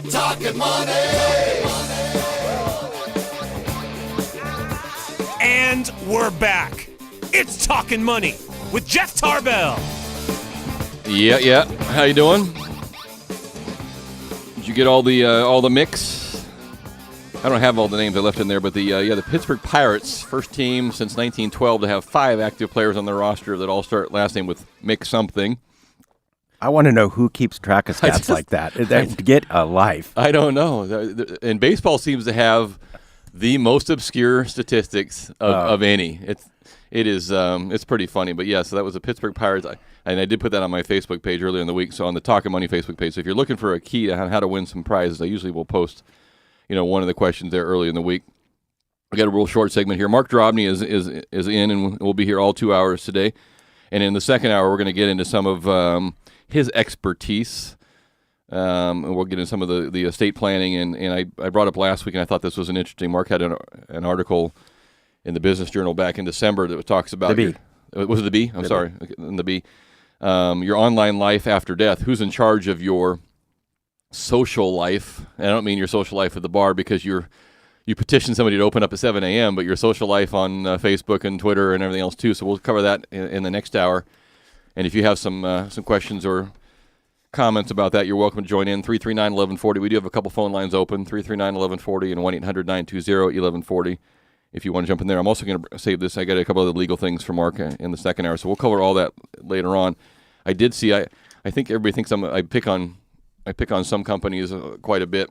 Talkin Money. And we're back. It's Talkin Money with Jeff Tarbell. Yeah. How you doing? Did you get all the mix? I don't have all the names I left in there, but the Pittsburgh Pirates, first team since 1912 to have 5 active players on their roster that all start last name with Mick something. I want to know who keeps track of stats like that. Get a life. I don't know. And baseball seems to have the most obscure statistics of any. It's pretty funny. But yeah, so that was the Pittsburgh Pirates. And I did put that on my Facebook page earlier in the week, so on the Talkin Money Facebook page. So if you're looking for a key to how to win some prizes, I usually will post one of the questions there early in the week. We got a real short segment here. Mark Drobny is in, and we'll be here all 2 hours today. And in the second hour, we're going to get into some of his expertise. And we'll get into some of the estate planning. And I brought up last week, and I thought this was an interesting. Mark had an article in the Business Journal back in December that talks about the B. Was it the B? I'm sorry, the B. Your online life after death. Who's in charge of your social life? And I don't mean your social life at the bar because you petition somebody to open up at 7 a.m., but your social life on Facebook and Twitter and everything else too. So we'll cover that in the next hour. And if you have some questions or comments about that, you're welcome to join in. 339-1140. We do have a couple phone lines open, 339-1140 and 1-800-920-1140 if you want to jump in there. I'm also going to save this. I got a couple other legal things for Mark in the second hour, so we'll cover all that later on. I did see, I think everybody thinks I pick on some companies quite a bit.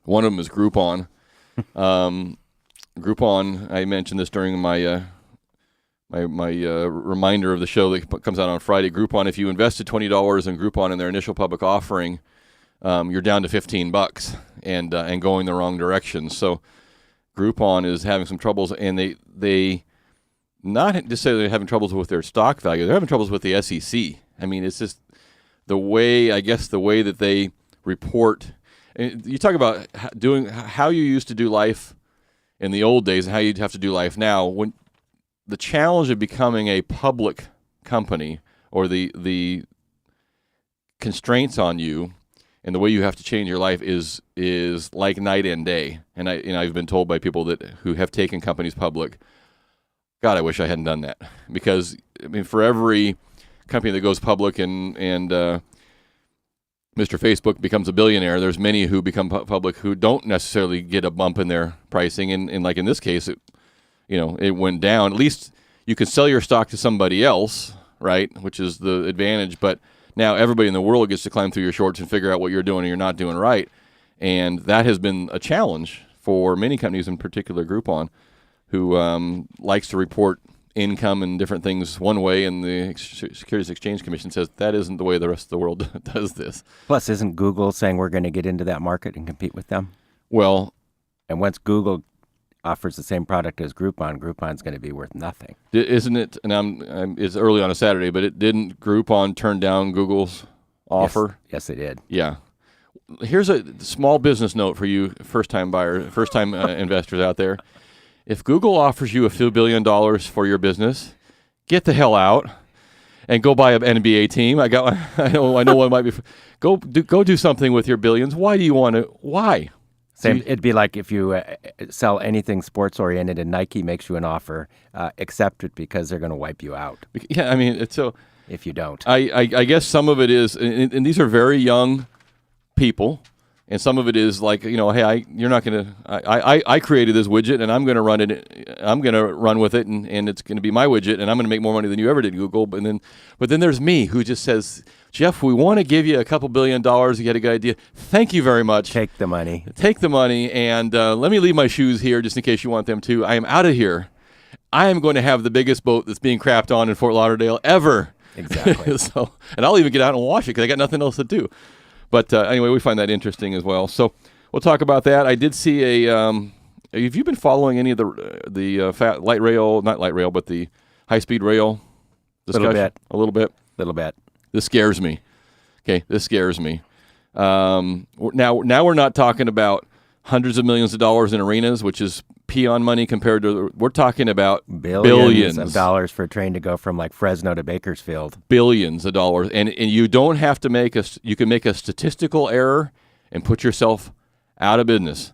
One of them is Groupon. Groupon, I mentioned this during my reminder of the show that comes out on Friday. Groupon, if you invested $20 in Groupon in their initial public offering, you're down to $15 and going the wrong direction. So Groupon is having some troubles, and they not just say they're having troubles with their stock value, they're having troubles with the SEC. I mean, it's just the way that they report. And you talk about doing how you used to do life in the old days and how you'd have to do life now. When the challenge of becoming a public company, or the constraints on you and the way you have to change your life is like night and day. And I've been told by people who have taken companies public, God, I wish I hadn't done that, because I mean, for every company that goes public and Mr. Facebook becomes a billionaire, there's many who become public who don't necessarily get a bump in their pricing. And like in this case, it went down. At least you can sell your stock to somebody else, right, which is the advantage. But now everybody in the world gets to climb through your shorts and figure out what you're doing and you're not doing right. And that has been a challenge for many companies, in particular Groupon, who likes to report income and different things one way, and the Securities Exchange Commission says that isn't the way the rest of the world does this. Plus, isn't Google saying we're going to get into that market and compete with them? Well, and once Google offers the same product as Groupon, Groupon's going to be worth nothing. Isn't it? And it's early on a Saturday, but didn't Groupon turn down Google's offer? Yes, they did. Yeah. Here's a small business note for you first-time investors out there. If Google offers you a few $1 billion for your business, get the hell out and go buy an NBA team. I know what might be. Go do something with your billions. Why do you want to? Why? Same. It'd be like if you sell anything sports oriented and Nike makes you an offer, accept it because they're going to wipe you out. Yeah, I mean, it's so. If you don't, I guess some of it is, and these are very young people. And some of it is like, hey, you're not going to. I created this widget, and I'm going to run it. I'm going to run with it, and it's going to be my widget, and I'm going to make more money than you ever did, Google. But then there's me, who just says, Jeff, we want to give you a couple $1 billion. You get a good idea. Thank you very much. Take the money. And let me leave my shoes here just in case you want them too. I am out of here. I am going to have the biggest boat that's being crapped on in Fort Lauderdale ever. Exactly. And I'll even get out and wash it because I got nothing else to do. But anyway, we find that interesting as well. So we'll talk about that. I did see have you been following any of the light rail, not light rail, but the high-speed rail discussion? A little bit. This scares me. Okay, this scares me. Now we're not talking about hundreds of millions of dollars in arenas, which is peon money compared to, we're talking about Billions of dollars for a train to go from like Fresno to Bakersfield. Billions of dollars. And you don't have to you can make a statistical error and put yourself out of business.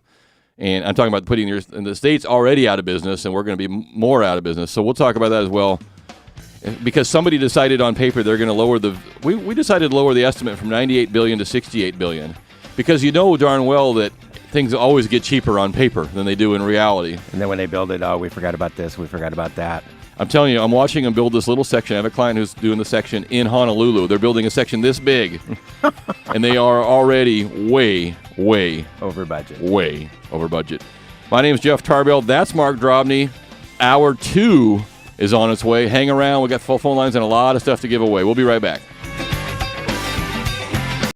And I'm talking about putting and the state's already out of business, and we're going to be more out of business. So we'll talk about that as well. Because somebody decided on paper they're going to lower we decided to lower the estimate from $98 billion to $68 billion. Because you know darn well that things always get cheaper on paper than they do in reality. And then when they build it, we forgot about this, we forgot about that. I'm telling you, I'm watching them build this little section. I have a client who's doing the section in Honolulu. They're building a section this big, and they are already way over budget. Way over budget. My name is Jeff Tarbell. That's Mark Drobny. Hour 2 is on its way. Hang around. We got full phone lines and a lot of stuff to give away. We'll be right back.